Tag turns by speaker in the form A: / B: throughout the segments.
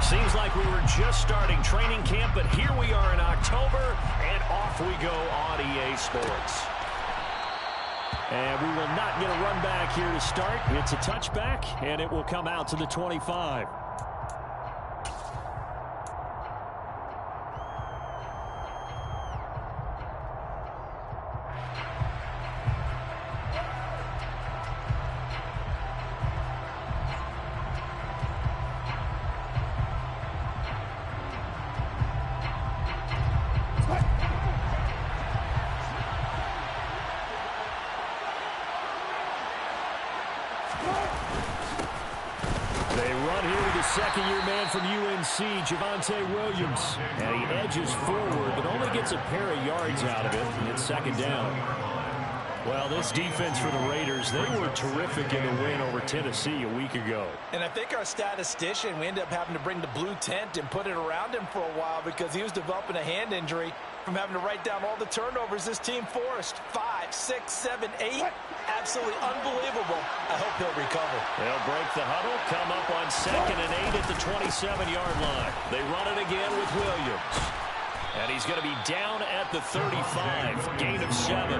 A: Seems like we were just starting training camp, but here we are in October, and off we go on EA Sports. And we will not get a run back here to start. It's a touchback, and it will come out to the 25.
B: Second-year man from UNC, Javonte Williams. And he edges forward, but only gets a pair of yards out of it. And it's second down. Well, this defense for the Raiders, they were terrific in the win over Tennessee a week ago.
C: And I think our statistician, we ended up having to bring the blue tent and put it around him for a while because he was developing a hand injury from having to write down all the turnovers this team forced. 5, 6, 7, 8. Absolutely unbelievable. I hope he'll recover.
A: They'll break the huddle, come up on 2nd and 8 at the 27-yard line. They run it again with Williams. And he's going to be down at the 35, gain of 7.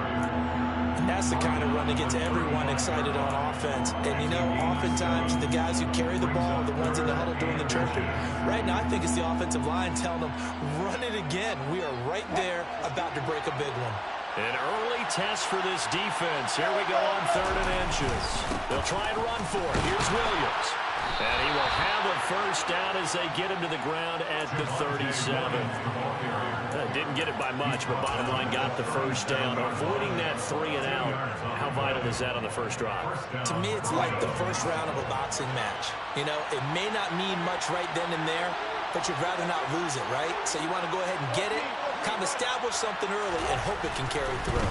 C: And that's the kind of run that gets everyone excited on offense. And, you know, oftentimes the guys who carry the ball are the ones in the huddle doing the chirping. Right now, I think it's the offensive line telling them, run it again. We are right there about to break a big one.
A: An early test for this defense. Here we go on 3rd and inches. They'll try and run for it. Here's Williams. And he will have a first down as they get him to the ground at the 37. Didn't get it by much, but bottom line got the first down. Avoiding that 3 and out. How vital is that on the first drive?
C: To me, it's like the first round of a boxing match. You know, it may not mean much right then and there, but you'd rather not lose it, right? So you want to go ahead and get it, kind of establish something early, and hope it can carry through.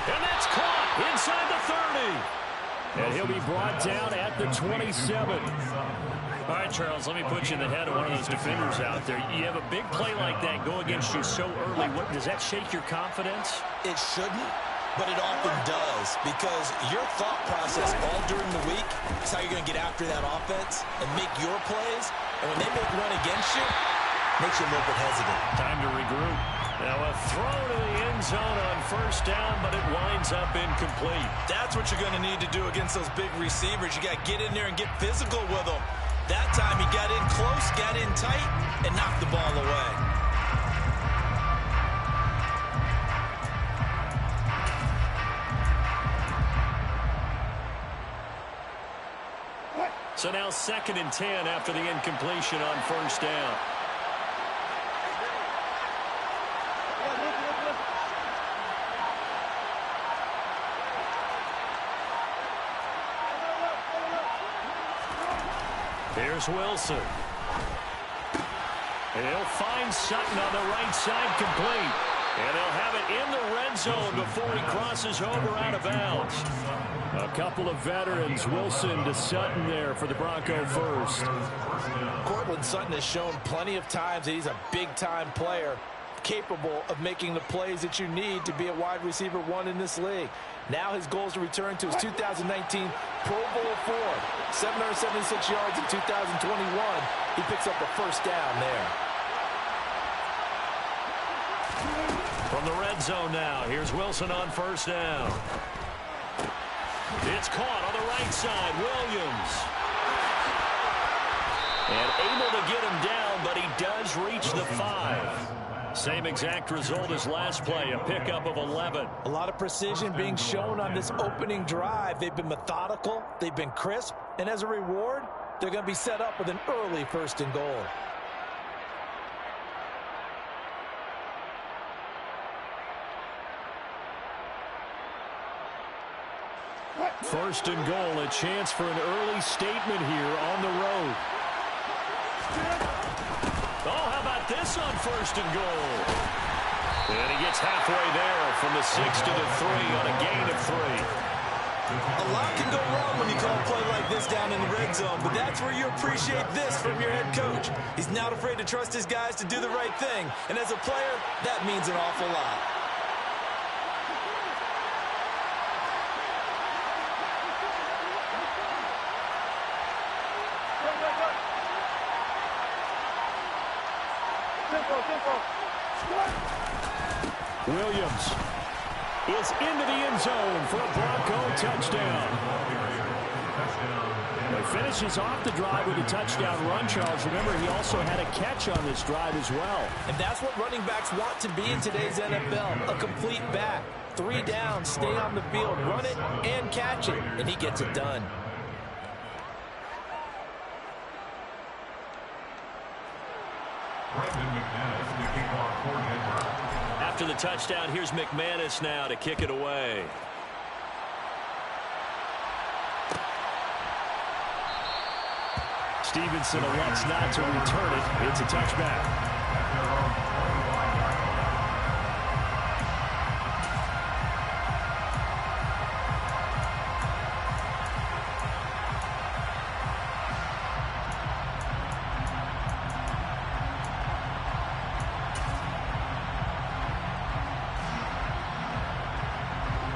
A: And that's caught inside the 30. And he'll be brought down at the 27. All right, Charles, let me put you in the head of one of those defenders out there. You have a big play like that go against you so early. Does that shake your confidence?
C: It shouldn't, but it often does, because your thought process all during the week is how you're going to get after that offense and make your plays. And when they make run against you, it makes you a little bit hesitant.
A: Time to regroup. Now a throw to the end zone on first down, but it winds up incomplete.
C: That's what you're going to need to do against those big receivers. You got to get in there and get physical with them. That time he got in close, got in tight, and knocked the ball away.
A: So now 2nd and 10 after the incompletion on first down. Here's Wilson. And he'll find Sutton on the right side complete. And they'll have it in the red zone before he crosses over out of bounds. A couple of veterans, Wilson to Sutton there for the Bronco first.
C: Cortland Sutton has shown plenty of times that he's a big-time player, capable of making the plays that you need to be a wide receiver 1 in this league. Now his goal is to return to his 2019 Pro Bowl form. 776 yards in 2021. He picks up the first down there.
A: From the red zone now, here's Wilson on first down. It's caught on the right side, Williams. And able to get him down, but he does reach the 5. Same exact result as last play, a pickup of 11.
C: A lot of precision being shown on this opening drive. They've been methodical, they've been crisp, and as a reward, they're going to be set up with an early 1st and goal.
A: First and goal, a chance for an early statement here on the road. Oh, how about this on 1st and goal? And he gets halfway there from the 6 to the 3 on a gain of 3.
C: A lot can go wrong when you call a play like this down in the red zone, but that's where you appreciate this from your head coach. He's not afraid to trust his guys to do the right thing, and as a player, that means an awful lot.
B: Williams is into the end zone for a Bronco touchdown. He finishes off the drive with a touchdown run, Charles. Remember, he also had a catch on this drive as well.
C: And that's what running backs want to be in today's NFL, a complete back. 3 downs, stay on the field, run it, and catch it, and he gets it done.
A: After the touchdown, here's McManus now to kick it away.
B: Stevenson elects not to return it. It's a touchback.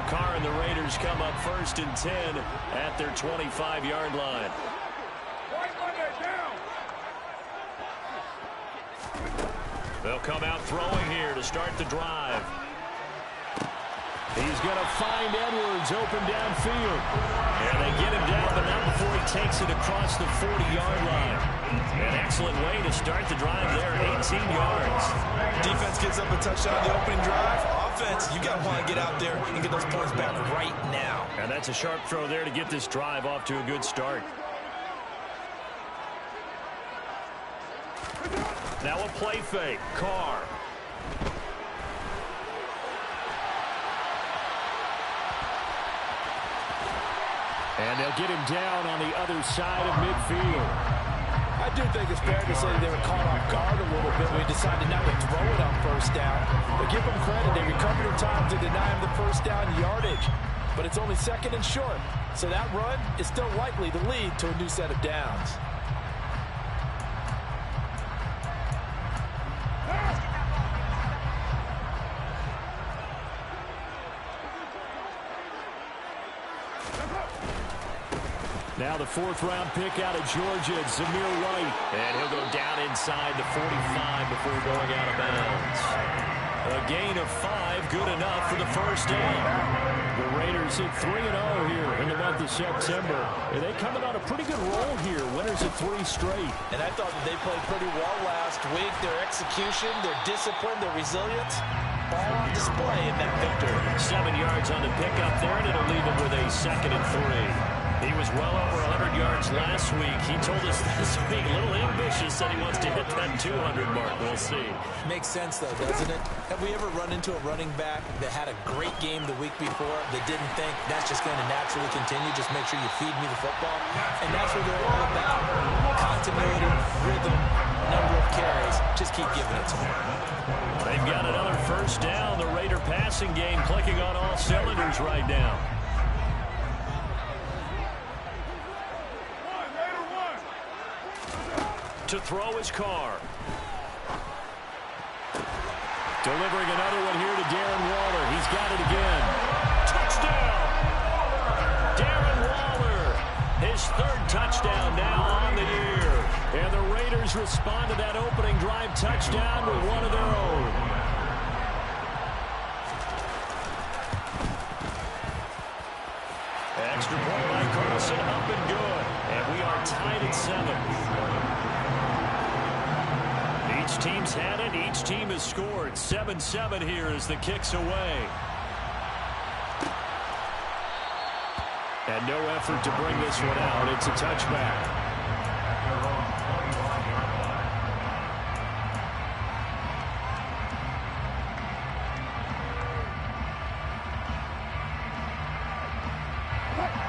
A: Carr and the Raiders come up 1st and 10 at their 25-yard line. They'll come out throwing here to start the drive.
B: He's going to find Edwards open downfield.
A: And they get him down, but not before he takes it across the 40-yard line. An excellent way to start the drive there, 18 yards.
C: Defense gives up a touchdown on the opening drive. Offense, you got to want to get out there and get those points back right now.
A: And that's a sharp throw there to get this drive off to a good start. Now a play fake. Carr.
B: And they'll get him down on the other side of midfield.
C: I do think it's fair to say they were caught off guard a little bit when he decided not to throw it on 1st down. But give them credit. They recovered in time to deny him the 1st down yardage. But it's only 2nd and short. So that run is still likely to lead to a new set of downs.
B: Now the 4th-round pick out of Georgia, Zamir White.
A: And he'll go down inside the 45 before going out of bounds. A gain of 5, good enough for the 1st down.
B: The Raiders hit 3-0 here in the month of September. And they coming on a pretty good roll here, winners of 3 straight.
C: And I thought that they played pretty well last week. Their execution, their discipline, their resilience, all on display in that victory.
A: 7 yards on the pickup there, and it'll leave him with a 2nd and 3. He was well over 100 yards last week. He told us this week, a little ambitious, said he wants to hit that 200 mark. We'll see.
C: Makes sense, though, doesn't it? Have we ever run into a running back that had a great game the week before that didn't think that's just going to naturally continue? Just make sure you feed me the football. And that's what they're all about. Continuity, rhythm, number of carries. Just keep giving it to them.
A: They've got another 1st down. The Raider passing game clicking on all cylinders right now. To throw his Carr.
B: Delivering another one here to Darren Waller. He's got it again.
A: Touchdown! Darren Waller, his 3rd touchdown now on the year.
B: And the Raiders respond to that opening drive touchdown with one of their own.
A: Extra point by Carlson, up and good. And we are tied at 7. Each team's had it. Each team has scored. 7-7 here as the kick's away.
B: And no effort to bring this one out. It's a touchback.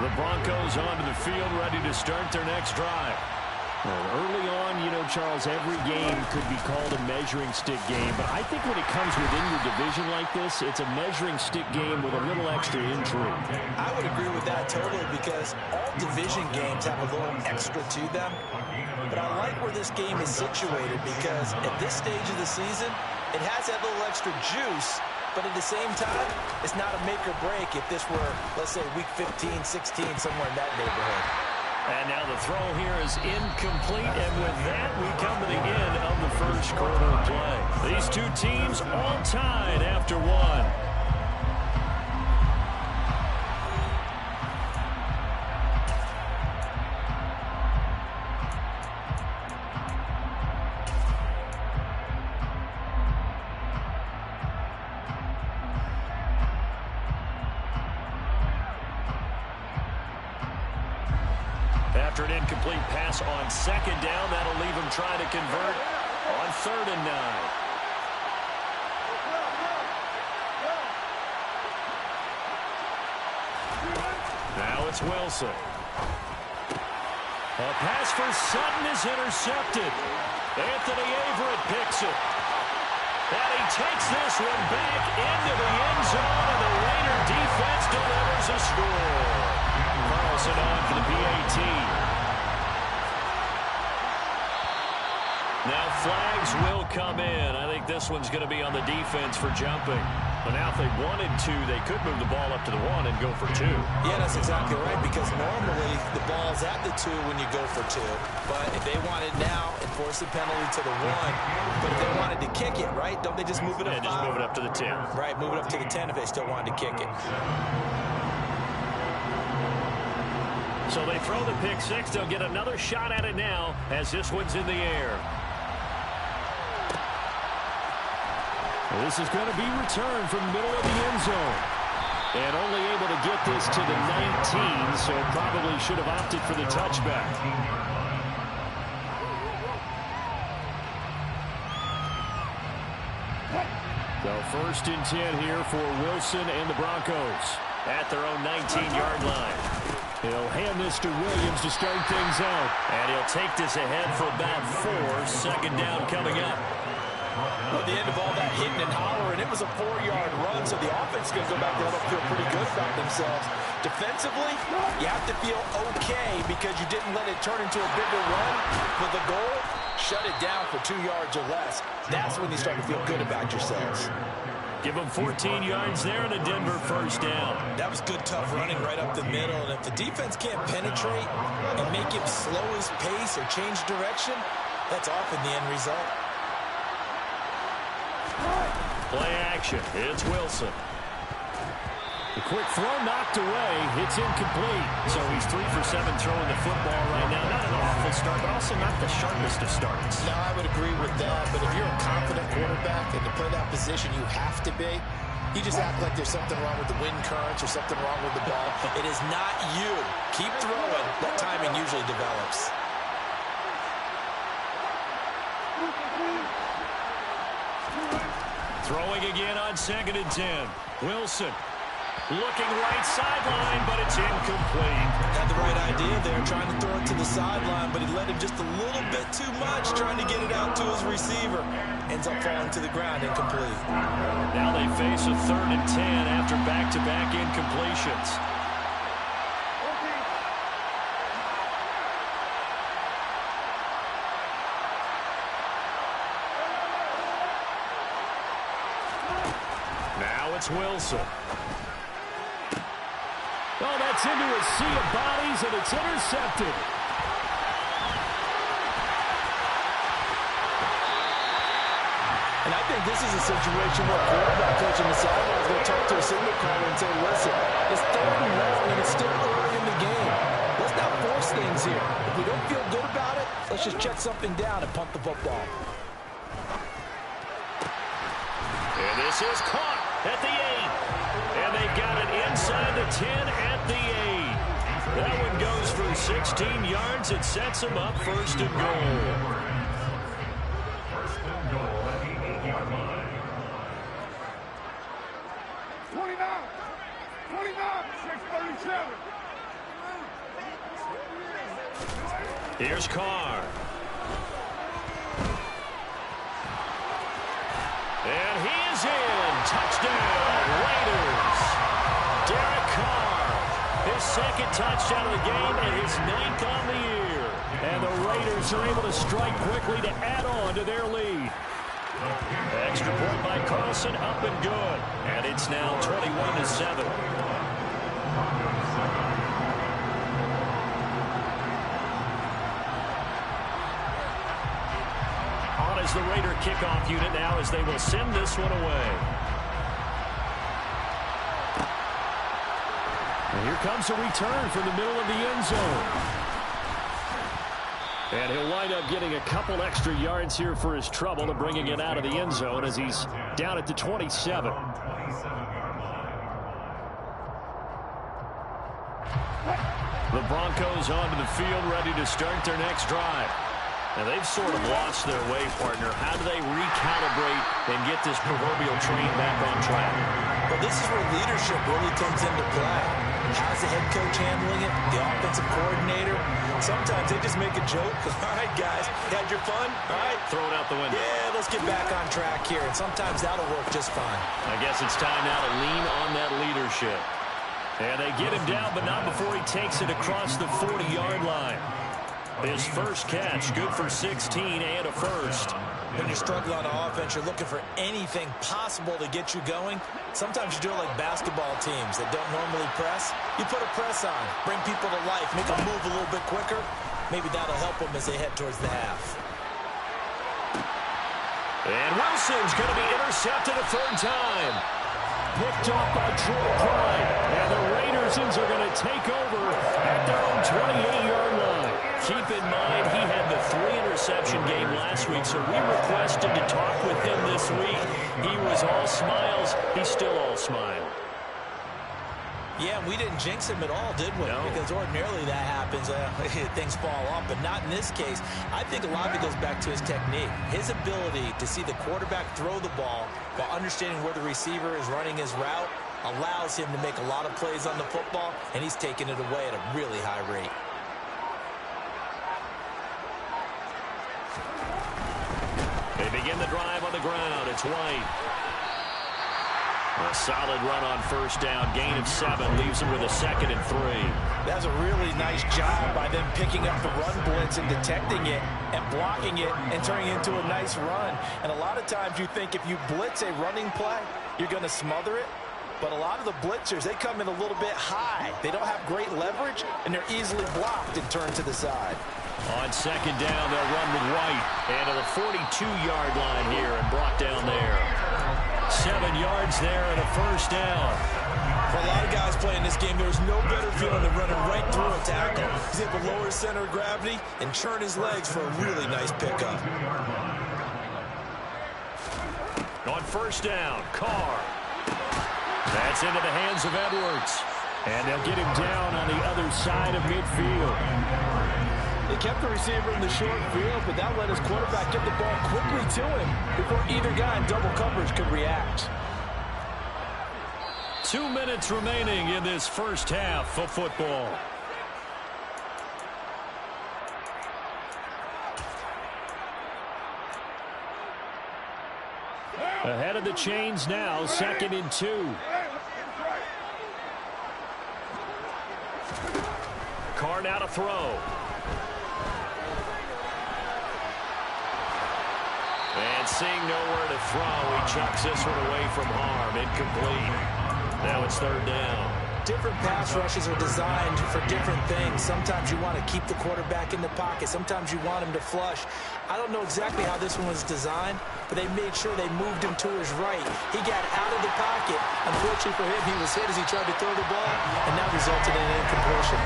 A: The Broncos onto the field, ready to start their next drive.
B: Well, early on, you know, Charles, every game could be called a measuring stick game. But I think when it comes within your division like this, it's a measuring stick game with a little extra intrigue.
C: I would agree with that totally because all division games have a little extra to them. But I like where this game is situated because at this stage of the season, it has that little extra juice. But at the same time, it's not a make or break if this were, let's say, week 15, 16, somewhere in that neighborhood.
A: And now the throw here is incomplete, and with that, we come to the end of the first quarter of play. These two teams all tied after one. After an incomplete pass on second down, that'll leave him trying to convert on 3rd and 9. Now it's Wilson. A pass for Sutton is intercepted. Anthony Averett picks it. And he takes this one back into the end zone, and the Raider defense delivers a score. Carlson on for the PAT. Now flags will come in. I think this one's going to be on the defense for jumping. But now if they wanted to, they could move the ball up to the 1 and go for 2.
C: Yeah, that's exactly right, because normally the ball's at the 2 when you go for 2. But if they wanted now, enforce the penalty to the 1. But if they wanted to kick it, right, don't they just move it up 5?
A: Yeah, just move it up to the 10.
C: Right, move it up to the 10 if they still wanted to kick it.
A: So they throw the pick 6. They'll get another shot at it now as this one's in the air.
B: This is going to be returned from the middle of the end zone. And only able to get this to the 19, so probably should have opted for the touchback. So 1st and 10 here for Wilson and the Broncos
A: At their own 19-yard line.
B: He'll hand this to Williams to start things out.
A: And he'll take this ahead for about 4. 2nd down coming up.
C: Well, the end of all that hitting and hollering, it was a 4-yard run, so the offense is going to go back there and feel pretty good about themselves. Defensively, you have to feel okay because you didn't let it turn into a bigger run. But the goal, shut it down for 2 yards or less. That's when you start to feel good about yourselves.
A: Give them 14 yards there and a Denver 1st down.
C: That was good, tough running right up the middle. And if the defense can't penetrate and make him slow his pace or change direction, that's often the end result.
A: Play action. It's Wilson.
B: The quick throw knocked away. It's incomplete. So he's 3 for 7 throwing the football right now. Not an awful start, but also not the sharpest of starts.
C: No, I would agree with that. But if you're a confident quarterback and to play that position, you have to be. You just act like there's something wrong with the wind currents or something wrong with the ball. It is not you. Keep throwing. That timing usually develops.
A: Throwing again on 2nd and 10. Wilson looking right sideline, but it's incomplete.
C: Had the right idea there, trying to throw it to the sideline, but he led him just a little bit too much, trying to get it out to his receiver. Ends up falling to the ground, incomplete.
A: Now they face a 3rd and 10 after back-to-back incompletions. Now it's Wilson.
B: Oh, that's into a sea of bodies, and it's intercepted.
C: And I think this is a situation where a quarterback coach on the sideline is going to talk to a signal caller and say, listen, it's 3rd and long, and it's still early in the game. Let's not force things here. If we don't feel good about it, let's just check something down and punt the football.
A: And this is caught at the 8. And they've got it inside the 10 at the 8. That one goes for 16 yards. It sets them up 1st and goal. Here's Carr. And he is in. Touchdown, Raiders. Derek Carr, his 2nd touchdown of the game and his 9th on the year.
B: And the Raiders are able to strike quickly to add on to their lead.
A: Extra point by Carlson, up and good. And it's now 21-7. the Raider kickoff unit now as they will send this one away. And here comes a return from the middle of the end zone. And he'll wind up getting a couple extra yards here for his trouble to bringing it out of the end zone as he's down at the 27. The Broncos onto the field, ready to start their next drive. Now, they've sort of lost their way, partner. How do they recalibrate and get this proverbial train back on track?
C: Well, this is where leadership really comes into play. How's the head coach handling it? The offensive coordinator? Sometimes they just make a joke. All right, guys, you had your fun? All right.
A: Throw it out the window.
C: Yeah, let's get back on track here. And sometimes that'll work just fine.
A: I guess it's time now to lean on that leadership. And they get him down, but not before he takes it across the 40-yard line. His first catch, good for 16 and a first.
C: When you're struggling on offense, you're looking for anything possible to get you going. Sometimes you do it like basketball teams that don't normally press. You put a press on, bring people to life, make them move a little bit quicker. Maybe that'll help them as they head towards the half.
A: And Wilson's going to be intercepted a third time. Picked off by Troy Pride. And the Raidersons are going to take over at their own 28-yard line. Keep in mind, he had the 3-interception game last week, so we requested to talk with him this week. He was all smiles. He's still all smile.
C: Yeah, we didn't jinx him at all, did we?
A: No.
C: Because ordinarily that happens. Things fall off, but not in this case. I think a lot of it goes back to his technique. His ability to see the quarterback throw the ball while understanding where the receiver is running his route allows him to make a lot of plays on the football, and he's taking it away at a really high rate.
A: They begin the drive on the ground. It's White. A solid run on first down. Gain of 7 leaves him with a 2nd and 3.
C: That's a really nice job by them picking up the run blitz and detecting it and blocking it and turning it into a nice run. And a lot of times you think if you blitz a running play, you're going to smother it. But a lot of the blitzers, they come in a little bit high. They don't have great leverage, and they're easily blocked and turned to the side.
A: On second down, they'll run with White. And to the 42-yard line here and brought down there. 7 yards there and a first down.
C: For a lot of guys playing this game, there's no better feeling than running right through a tackle. He's able to lower his center of gravity and churn his legs for a really nice pickup.
A: On first down, Carr. That's into the hands of Edwards. And they'll get him down on the other side of midfield.
C: They kept the receiver in the short field, but that let his quarterback get the ball quickly to him before either guy in double coverage could react.
A: 2 minutes remaining in this first half of football. Ahead of the chains now, 2nd and 2. Carr now to throw. And seeing nowhere to throw, he chucks this one away from harm. Incomplete. Now it's 3rd down.
C: Different pass rushes are designed for different things. Sometimes you want to keep the quarterback in the pocket. Sometimes you want him to flush. I don't know exactly how this one was designed, but they made sure they moved him to his right. He got out of the pocket. Unfortunately for him, he was hit as he tried to throw the ball, and that resulted in an incompletion.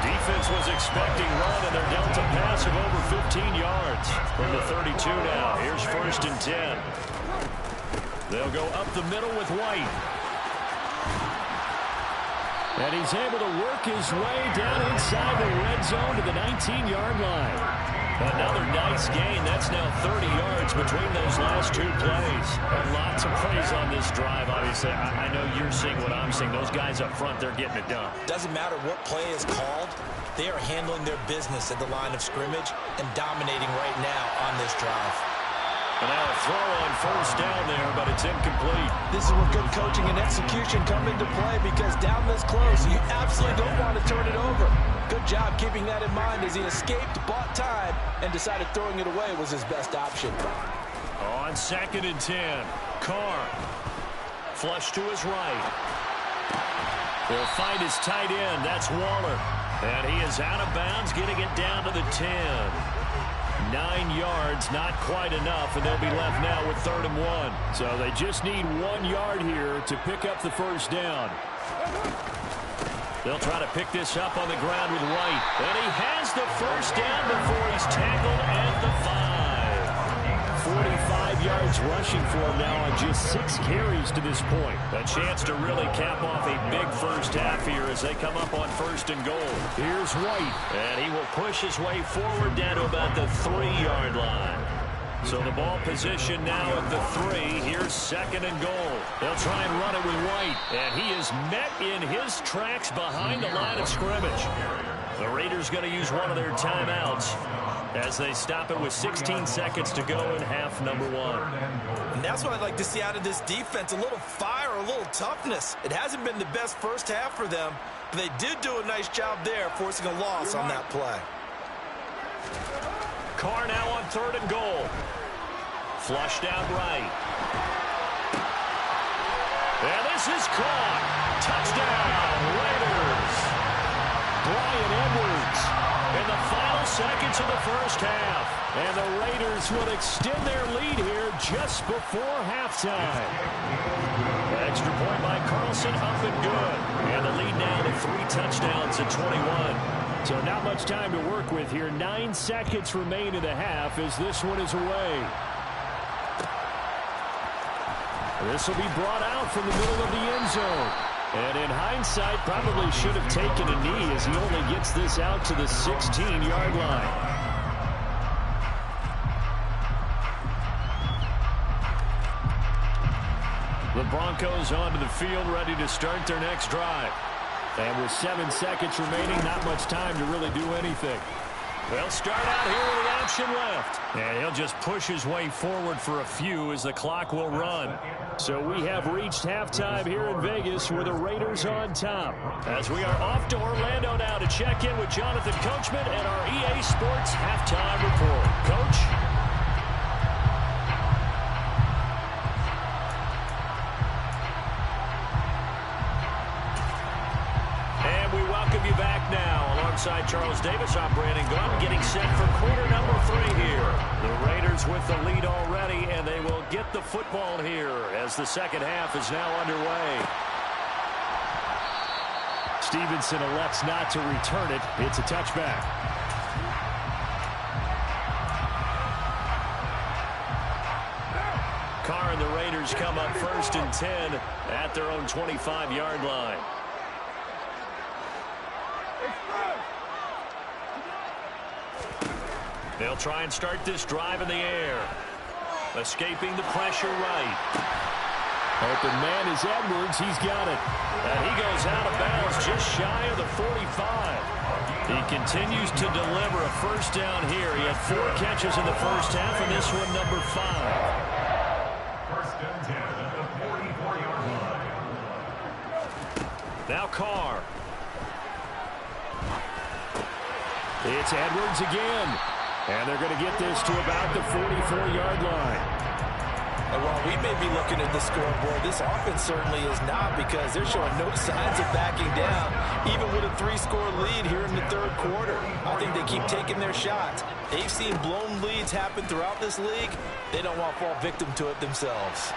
A: Defense was expecting run, and they're dealt a pass of over 15 yards from the 32 now. Here's 1st and 10. They'll go up the middle with White. And he's able to work his way down inside the red zone to the 19-yard line. Another nice gain. That's now 30 yards between those last 2 plays. And lots of plays on this drive, obviously. I know you're seeing what I'm seeing. Those guys up front, they're getting it done.
C: Doesn't matter what play is called. They are handling their business at the line of scrimmage and dominating right now on this drive.
A: And now a throw on first down there, but it's incomplete.
C: This is where good coaching and execution come into play, because down this close, you absolutely don't want to turn it over. Good job keeping that in mind as he escaped, bought time, and decided throwing it away was his best option.
A: On 2nd and 10, Carr. Flush to his right. He'll find his tight end. That's Waller. And he is out of bounds, getting it down to the 10.
B: 9 yards, not quite enough, and they'll be left now with 3rd and 1. So they just need 1 yard here to pick up the first down. They'll try to pick this up on the ground with White. And he has the first down before he's tackled at the 5. 45 yards rushing for him now on just 6 carries to this point. A chance to really cap off a big first half here as they come up on 1st and goal. Here's White. And he will push his way forward down to about the 3-yard line. So the ball position now at the 3. Here's 2nd and goal. They'll try and run it with White. And he is met in his tracks behind the line of scrimmage. The Raiders going to use one of their timeouts as they stop it with 16 seconds to go in half number 1.
C: And that's what I'd like to see out of this defense. A little fire, a little toughness. It hasn't been the best first half for them, but they did do a nice job there forcing a loss on that play.
B: Carr now on 3rd and goal. Flushed out right. And this is caught. Touchdown, Raiders. Bryan Edwards in the final seconds of the first half. And the Raiders would extend their lead here just before halftime. Extra point by Carlson, up and good. And the lead now to 3 touchdowns at 21. So not much time to work with here. 9 seconds remain in the half as this one is away. This will be brought out from the middle of the end zone. And in hindsight, probably should have taken a knee as he only gets this out to the 16-yard line. The Broncos onto the field, ready to start their next drive. And with 7 seconds remaining, not much time to really do anything. They'll start out here with the option left. And he'll just push his way forward for a few as the clock will run. So we have reached halftime here in Vegas with the Raiders on top. As we are off to Orlando now to check in with Jonathan Coachman and our EA Sports halftime report. Coach? Alongside Charles Davis, I'm Brandon Gunn, getting set for quarter number 3 here. The Raiders with the lead already, and they will get the football here as the second half is now underway. Stevenson elects not to return it. It's a touchback. Carr and the Raiders come up 1st and 10 at their own 25-yard line. They'll try and start this drive in the air. Escaping the pressure right. Open man is Edwards. He's got it. And he goes out of bounds just shy of the 45. He continues to deliver a first down here. He had 4 catches in the first half, and this one number 5.
D: 1st and 10 at the 44-yard line.
B: Now Carr. It's Edwards again. And they're going to get this to about the 44-yard line.
C: And while we may be looking at the scoreboard, this offense certainly is not, because they're showing no signs of backing down, even with a 3-score lead here in the 3rd quarter. I think they keep taking their shots. They've seen blown leads happen throughout this league. They don't want to fall victim to it themselves.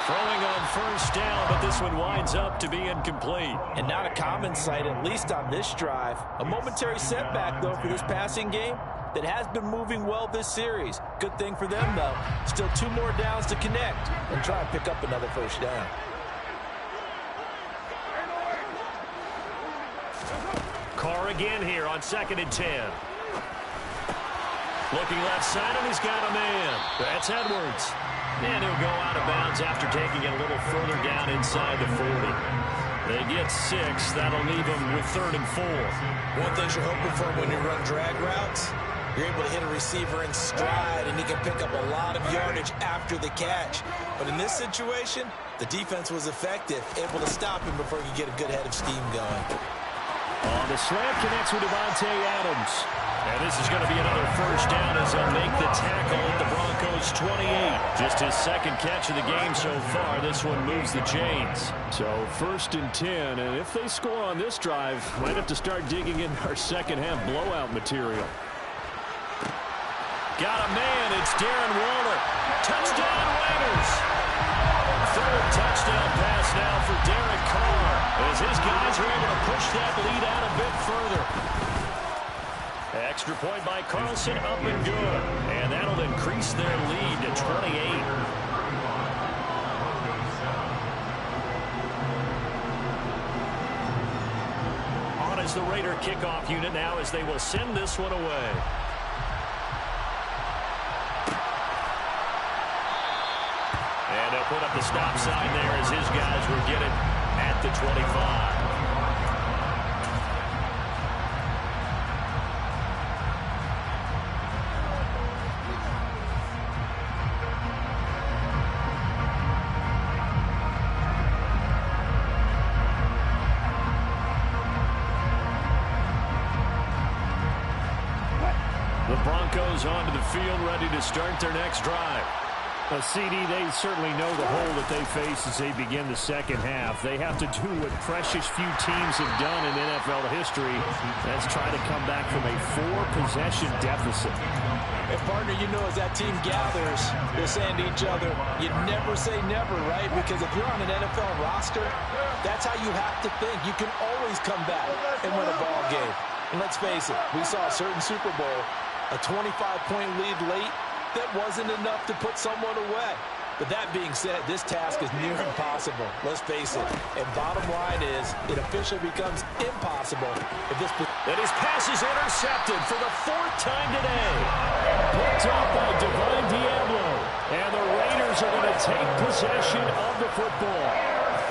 B: Throwing on first down, but this one winds up to be incomplete.
C: And not a common sight, at least on this drive. A momentary setback, though, for this passing game that has been moving well this series. Good thing for them, though. Still 2 more downs to connect and try and pick up another first down.
B: Carr again here on 2nd and 10. Looking left side, and he's got a man. That's Edwards. And he'll go out of bounds after taking it a little further down inside the 40. They get 6. That'll leave them with 3rd and 4.
C: One thing you're hoping for when you run drag routes, you're able to hit a receiver in stride, and he can pick up a lot of yardage after the catch. But in this situation, the defense was effective, able to stop him before he could get a good head of steam going.
B: On the slant, connects with Devontae Adams. And this is going to be another first down as they'll make the tackle at the Broncos 28. Just his 2nd catch of the game so far. This one moves the chains. So 1st and 10, and if they score on this drive, might have to start digging in our second half blowout material.
A: Got a man. It's Darren Waller. Touchdown, Raiders. Third touchdown pass now for Derek Carr, as his guys are able to push that lead out a bit further. Extra point by Carlson, up and good. And that'll increase their lead to 28. On is the Raider kickoff unit now, as they will send this one away. And they'll put up the stop sign there as his guys will get it at the 25. The Broncos onto the field, ready to start their next drive.
B: CD, they certainly know the hole that they face as they begin the second half. They have to do what precious few teams have done in NFL history. That's try to come back from a 4-possession deficit.
C: And, partner, you know, as that team gathers, they're saying to each other, you never say never, right? Because if you're on an NFL roster, that's how you have to think. You can always come back and win a ball game. And let's face it, we saw a certain Super Bowl, a 25-point lead late. That wasn't enough to put someone away. But that being said, this task is near impossible. Let's face it. And bottom line is, it officially becomes impossible if this...
A: And his pass is intercepted for the 4th time today. Picked up by Divine Diablo. And the Raiders are going to take possession of the football.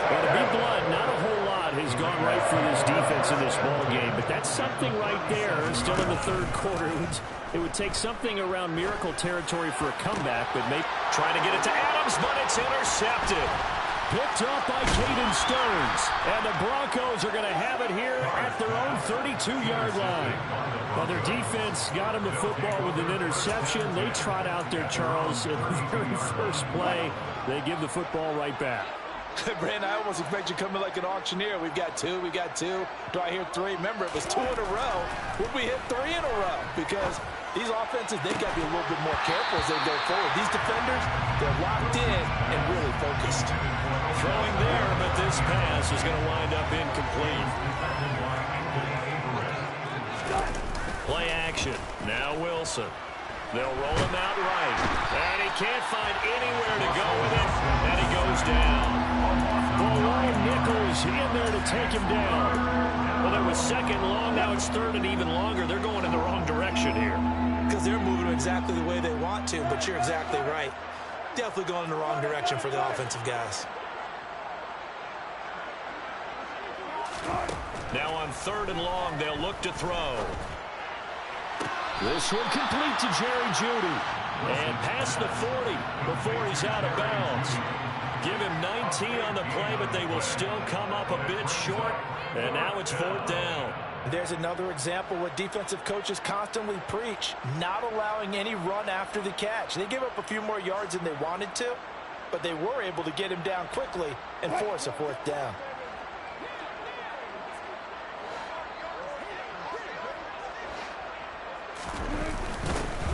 A: Well, to be blunt, not a whole lot has gone right for this defense in this ball game, but that's something right there. Still in the third quarter. It would take something around miracle territory for a comeback, but maybe trying to get it to Adams, but it's intercepted. Picked up by Caden Stones, and the Broncos are going to have it here at their own 32-yard line. Well, their defense got him the football with an interception. They trot out there, Charles, in the very first play. They give the football right back.
C: Brandon, I almost expect you to come in like an auctioneer. We've got two. Do I hear three? Remember, it was 2 in a row. Would we hit 3 in a row? Because these offenses, they got to be a little bit more careful as they go forward. These defenders, they're locked in and really focused.
A: Throwing there, but this pass is going to wind up incomplete. Play action. Now Wilson. They'll roll him out right. And he can't find anywhere to go with it. And he goes down. Well, Ryan Nichols in there to take him down. Well, it was 2nd long. Now it's 3rd and even longer. They're going in the wrong direction here.
C: Because they're moving exactly the way they want to, but you're exactly right. Definitely going in the wrong direction for the offensive guys.
A: Now on 3rd and long, they'll look to throw.
B: This one complete to Jerry Jeudy.
A: And past the 40 before he's out of bounds. Give him 19 on the play, but they will still come up a bit short. And now it's 4th down.
C: There's another example what defensive coaches constantly preach, not allowing any run after the catch. They give up a few more yards than they wanted to, but they were able to get him down quickly and force a 4th down.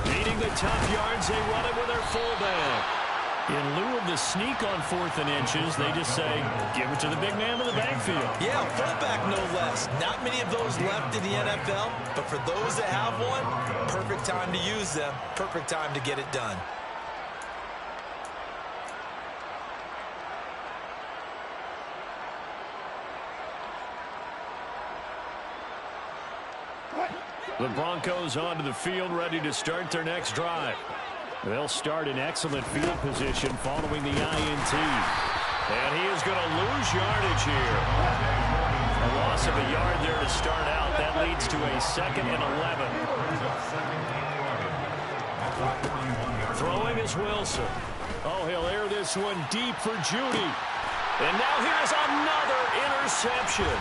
A: Needing the tough yards, they run it with their fullback. In lieu of the sneak on 4th and inches, they just say, give it to the big man in the backfield.
C: Yeah, fullback no less. Not many of those left in the NFL, but for those that have one, perfect time to use them, perfect time to get it done.
A: The Broncos onto the field, ready to start their next drive.
B: They'll start in excellent field position following the INT.
A: And he is going to lose yardage here. A loss of a yard there to start out. That leads to a 2nd and 11. Throwing is Wilson.
B: Oh, he'll air this one deep for Jeudy.
A: And now here's another interception.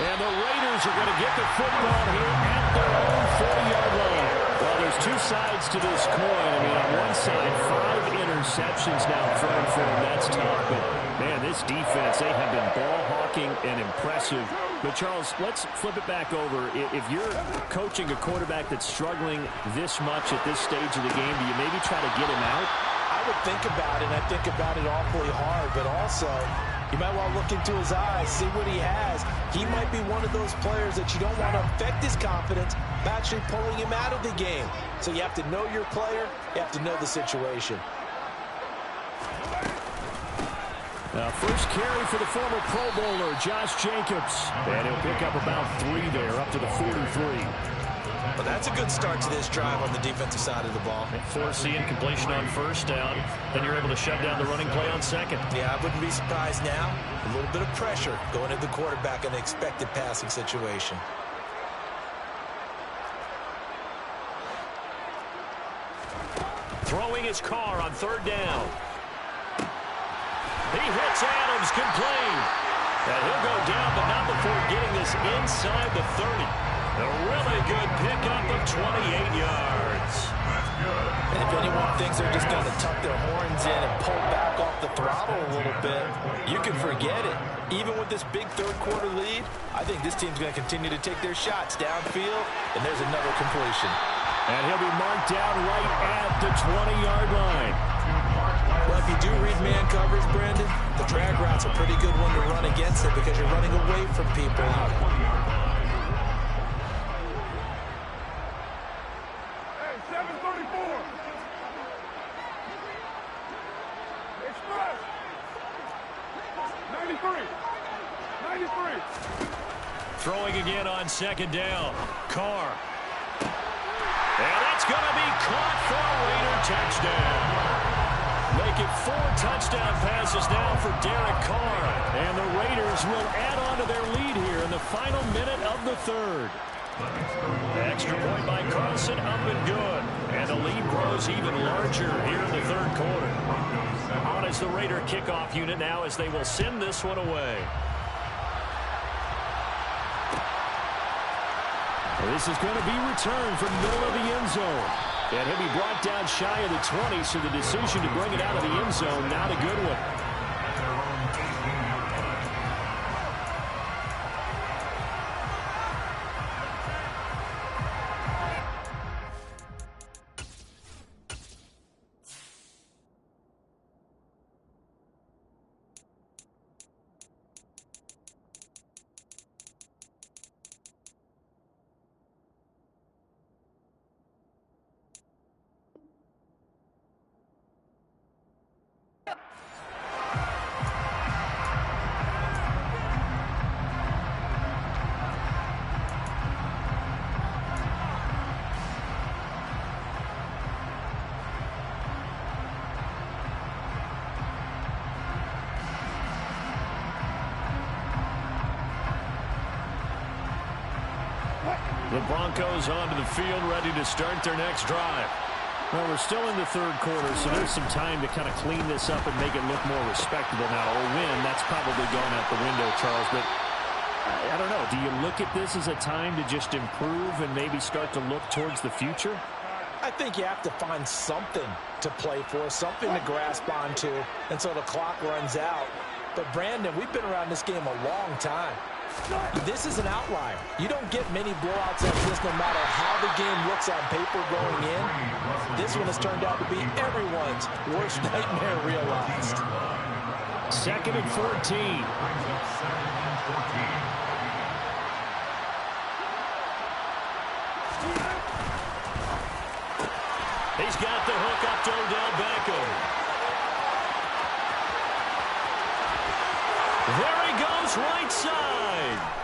B: And the Raiders are going to get the football here at their own 40-yard line. Well, there's two sides to this coin. I mean, on one side, 5 interceptions now thrown for him. That's tough. But, man, this defense, they have been ball hawking and impressive. But, Charles, let's flip it back over. If you're coaching a quarterback that's struggling this much at this stage of the game, do you maybe try to get him out?
C: I would think about it, and I think about it awfully hard. But also, you might want to look into his eyes, see what he has. He might be one of those players that you don't want to affect his confidence by actually pulling him out of the game. So you have to know your player. You have to know the situation.
B: First carry for the former Pro Bowler, Josh Jacobs. And he'll pick up about 3 there, up to the 43.
C: Well, that's a good start to this drive on the defensive side of the ball.
A: Forcing completion on first down. Then you're able to shut down the running play on second.
C: Yeah, I wouldn't be surprised now. A little bit of pressure going at the quarterback in an expected passing situation.
A: Throwing his car on third down. He hits Adams, complete. And he'll go down, but not before getting this inside the 30. A really good pickup of 28 yards.
C: And if anyone thinks they're just going to tuck their horns in and pull back off the throttle a little bit, you can forget it. Even with this big third-quarter lead, I think this team's going to continue to take their shots downfield, and there's another completion.
B: And he'll be marked down right at the 20-yard line.
C: Well, if you do read man coverage, Brandon, the drag route's a pretty good one to run against it because you're running away from people.
A: Throwing again on second down. Carr. And that's going to be caught for a Raider touchdown. Make it 4 touchdown passes now for Derek Carr. And the Raiders will add on to their lead here in the final minute of the third. Extra point by Carlson, up and good. And the lead grows even larger here in the third quarter. On is the Raider kickoff unit now as they will send this one away.
B: This is going to be returned from the middle of the end zone. And he'll be brought down shy of the 20, so the decision to bring it out of the end zone, not a good one.
A: The Broncos onto the field, ready to start their next drive.
B: Well, we're still in the third quarter, so there's some time to kind of clean this up and make it look more respectable now. A win, that's probably going out the window, Charles. But I don't know. Do you look at this as a time to just improve and maybe start to look towards the future?
C: I think you have to find something to play for, something to grasp onto until the clock runs out. But, Brandon, we've been around this game a long time. This is an outlier. You don't get many blowouts like this no matter how the game looks on paper going in. This one has turned out to be everyone's worst nightmare realized.
B: 2nd and 14.
A: He's got the hook up to Odell Beckham. There he goes, right side.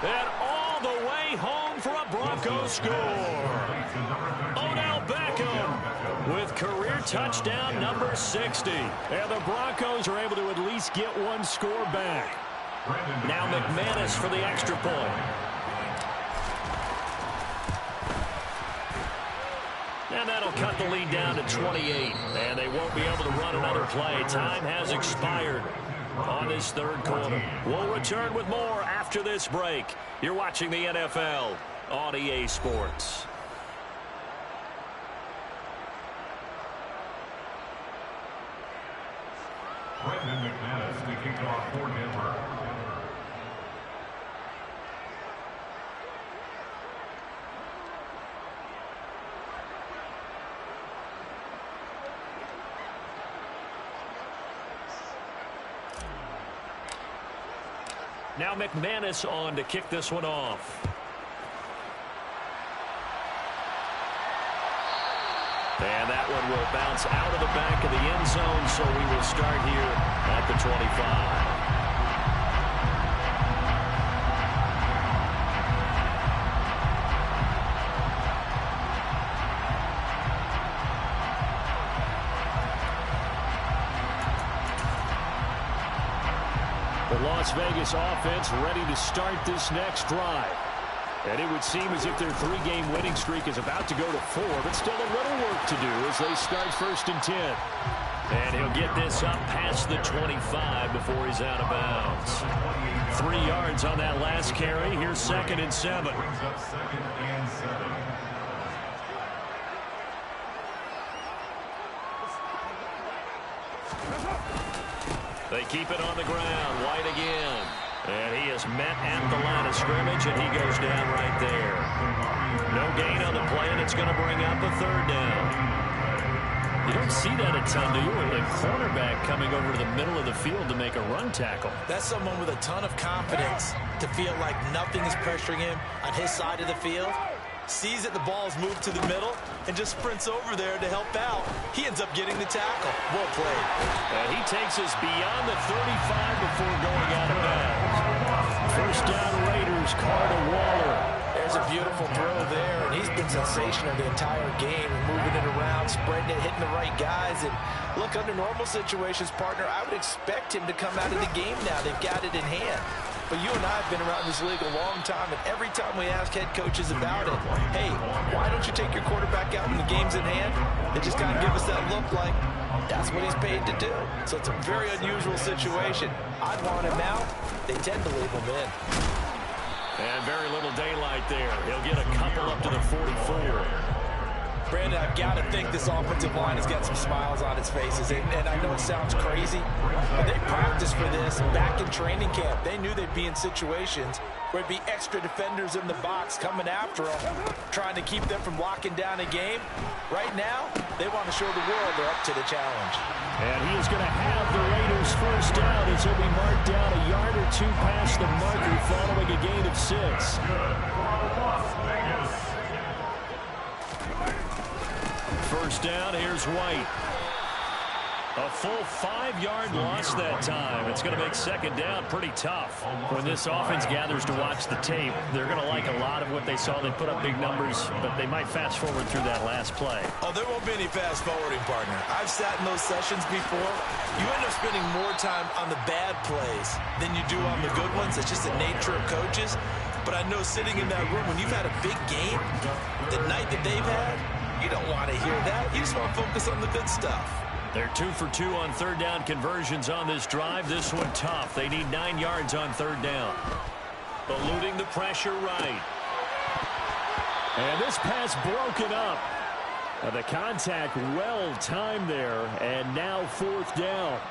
A: And all the way home for a Broncos score. Odell Beckham with career touchdown number 60. And the Broncos are able to at least get one score back. Now McManus for the extra point. And that'll cut the lead down to 28. And they won't be able to run another play. Time has expired on this third quarter. We'll return with more after this break. You're watching the NFL on EA Sports.
D: McManus to kick off for Denver.
A: Now McManus on to kick this one off. And that one will bounce out of the back of the end zone, so we will start here at the 25. The Las Vegas offense ready to start this next drive. And it would seem as if their three-game winning streak is about to go to 4, but still a little work to do as they start 1st and 10. And he'll get this up past the 25 before he's out of bounds. 3 yards on that last carry. Here's 2nd and 7. They keep it on the ground. White again. And he is met at the line of scrimmage, and he goes down right there. No gain on the play, and it's going to bring up a 3rd down. You don't see that a ton, do you? With a cornerback coming over to the middle of the field to make a run tackle.
C: That's someone with a ton of confidence to feel like nothing is pressuring him on his side of the field. Sees that the ball's moved to the middle and just sprints over there to help out. He ends up getting the tackle. Well played.
A: And he takes us beyond the 35 before going out of bounds. 1st down Raiders, Carr to Waller.
C: There's a beautiful throw there, and he's been sensational the entire game, moving it around, spreading it, hitting the right guys. And look, under normal situations, partner, I would expect him to come out of the game now. They've got it in hand. But you and I have been around this league a long time, and every time we ask head coaches about it, hey, why don't you take your quarterback out when the game's in hand? They just kind of give us that look like that's what he's paid to do. So it's a very unusual situation. I'd want him out. They tend to leave him in.
A: And very little daylight there. He'll get a couple up to the 44.
C: Brandon, I've got to think this offensive line has got some smiles on its faces. And I know it sounds crazy, but they practiced for this back in training camp. They knew they'd be in situations where it'd be extra defenders in the box coming after them, trying to keep them from locking down a game. Right now, they want to show the world they're up to the challenge.
B: And he is going to have the Raiders 1st down as he'll be marked down a yard or 2 past the marker following a gain of 6. First down, here's White. A full 5-yard loss that time. It's going to make 2nd down pretty tough. When this offense gathers to watch the tape, they're going to like a lot of what they saw. They put up big numbers, but they might fast forward through that last play.
C: Oh, there won't be any fast forwarding, partner. I've sat in those sessions before. You end up spending more time on the bad plays than you do on the good ones. It's just the nature of coaches. But I know sitting in that room, when you've had a big game, the night that they've had, you don't want to hear that. You just want to focus on the good stuff.
A: They're 2 for 2 on 3rd down conversions on this drive. This one tough. They need 9 yards on 3rd down. Eluding the pressure right.
B: And this pass broken up. The contact well timed there, and now 4th down.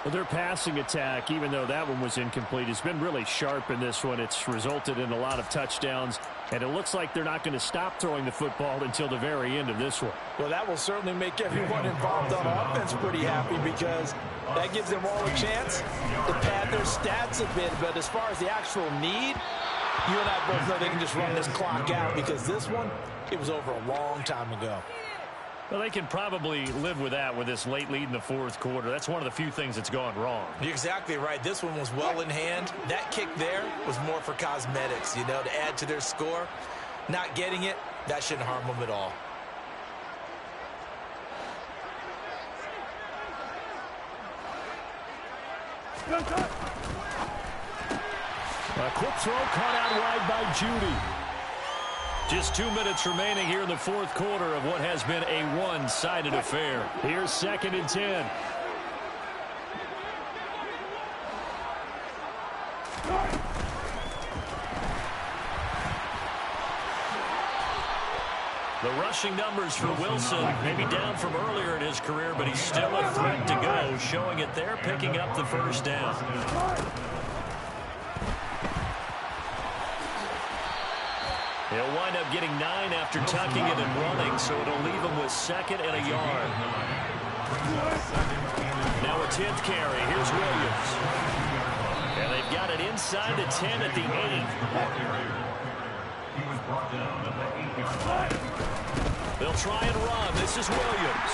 B: Well, their passing attack, even though that one was incomplete, has been really sharp in this one. It's resulted in a lot of touchdowns, and it looks like they're not going to stop throwing the football until the very end of this one.
C: Well, that will certainly make everyone involved on offense pretty happy, because that gives them all a chance to pad their stats a bit. But as far as the actual need, you and I both know they can just run this clock out, because this one, it was over a long time ago.
B: Well, they can probably live with that with this late lead in the 4th quarter. That's one of the few things that's gone wrong.
C: You're exactly right. This one was well in hand. That kick there was more for cosmetics, you know, to add to their score. Not getting it, that shouldn't harm them at all.
B: A quick throw caught out wide by Judy.
A: Just 2 minutes remaining here in the 4th quarter of what has been a one-sided affair.
B: Here's 2nd and 10.
A: The rushing numbers for Wilson, maybe down from earlier in his career, but he's still a threat to go, showing it there, picking up the first down. He'll wind up getting 9 after tucking it and running, so it'll leave him with 2nd and a yard. Now a 10th carry. Here's Williams. And they've got it inside the 10 at the 8. They'll try and run. This is Williams.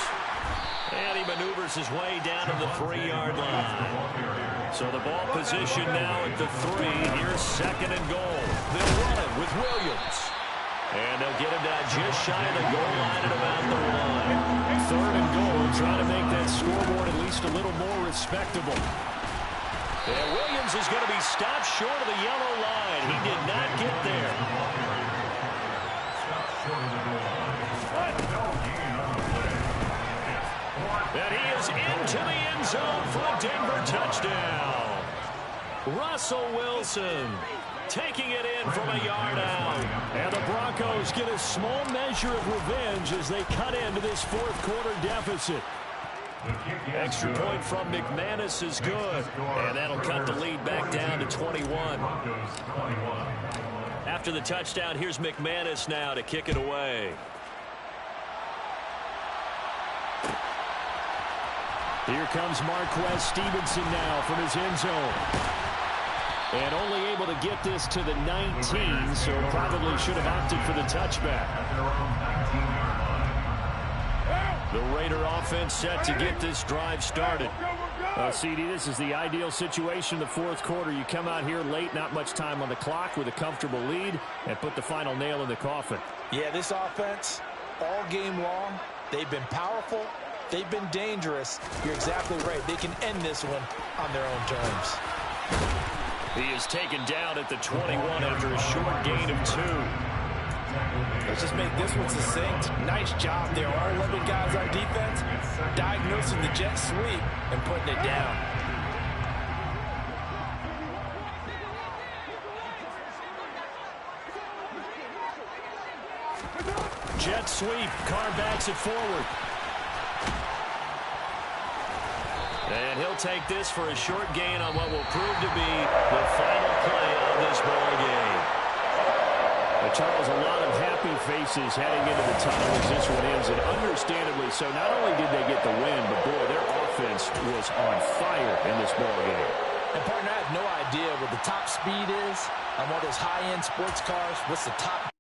A: And he maneuvers his way down to the 3-yard line. So the ball position now at the 3. Here's 2nd and goal. They'll run it with Williams. And they'll get him down just shy of the goal line at about the 1. 3rd and goal, trying to make that scoreboard at least a little more respectable. And Williams is going to be stopped short of the yellow line. He did not get there. And he is into the end zone for a Denver touchdown. Russell Wilson taking it in from a yard out. And the Broncos get a small measure of revenge as they cut into this 4th quarter deficit. Extra point from McManus is good. And that'll cut the lead back down to 21. After the touchdown, here's McManus now to kick it away.
B: Here comes Marquez Stevenson now from his end zone. And only able to get this to the 19, so probably should have opted for the touchback. The Raider offense set to get this drive started. CD, this is the ideal situation in the 4th quarter. You come out here late, not much time on the clock with a comfortable lead, and put the final nail in the coffin.
C: Yeah, this offense, all game long, they've been powerful. They've been dangerous. You're exactly right. They can end this one on their own terms.
A: He is taken down at the 21 after a short gain of 2.
C: Let's just make this one succinct. Nice job there. All 11 guys on defense diagnosing the jet sweep and putting it down.
B: Jet sweep. Carr backs it forward.
A: And he'll take this for a short gain on what will prove to be the final play of this ball game.
B: Charles, a lot of happy faces heading into the tunnel as this one ends, and understandably so. Not only did they get the win, but boy, their offense was on fire in this ball game.
C: And partner, I have no idea what the top speed is on one of those high-end sports cars. What's the top